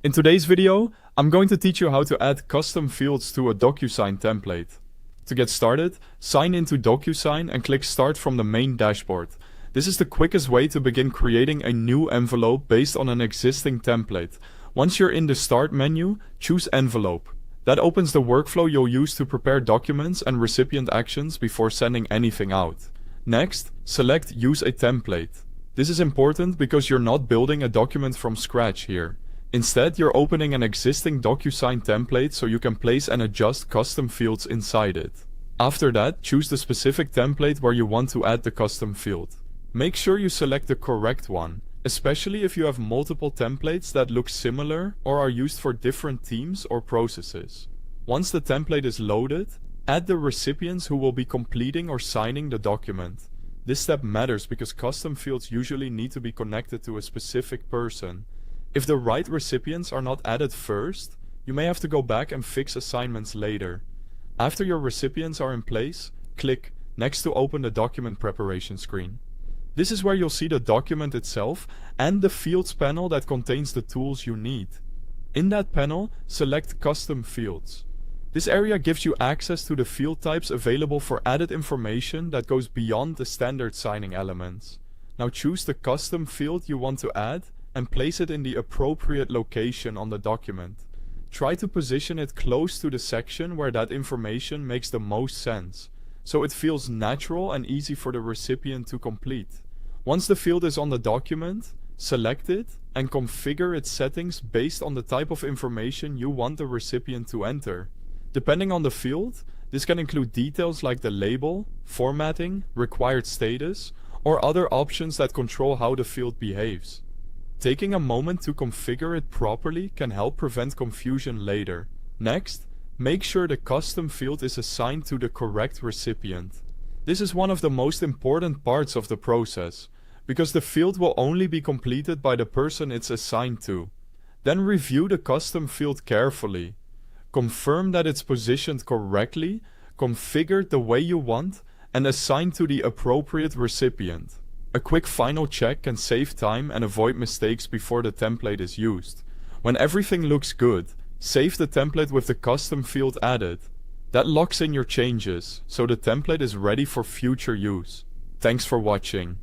In today's video, I'm going to teach you how to add custom fields to a DocuSign template. To get started, sign into DocuSign and click Start from the main dashboard. This is the quickest way to begin creating a new envelope based on an existing template. Once you're in the Start menu, choose Envelope. That opens the workflow you'll use to prepare documents and recipient actions before sending anything out. Next, select Use a template. This is important because you're not building a document from scratch here. Instead, you're opening an existing DocuSign template so you can place and adjust custom fields inside it. After that, choose the specific template where you want to add the custom field. Make sure you select the correct one, especially if you have multiple templates that look similar or are used for different teams or processes. Once the template is loaded, add the recipients who will be completing or signing the document. This step matters because custom fields usually need to be connected to a specific person. If the right recipients are not added first, you may have to go back and fix assignments later. After your recipients are in place, click Next to open the document preparation screen. This is where you'll see the document itself and the Fields panel that contains the tools you need. In that panel, select Custom Fields. This area gives you access to the field types available for added information that goes beyond the standard signing elements. Now choose the custom field you want to add and place it in the appropriate location on the document. Try to position it close to the section where that information makes the most sense, so it feels natural and easy for the recipient to complete. Once the field is on the document, select it and configure its settings based on the type of information you want the recipient to enter. Depending on the field, this can include details like the label, formatting, required status, or other options that control how the field behaves. Taking a moment to configure it properly can help prevent confusion later. Next, make sure the custom field is assigned to the correct recipient. This is one of the most important parts of the process, because the field will only be completed by the person it's assigned to. Then review the custom field carefully. Confirm that it's positioned correctly, configured the way you want, and assigned to the appropriate recipient. A quick final check can save time and avoid mistakes before the template is used. When everything looks good, save the template with the custom field added. That locks in your changes, so the template is ready for future use. Thanks for watching.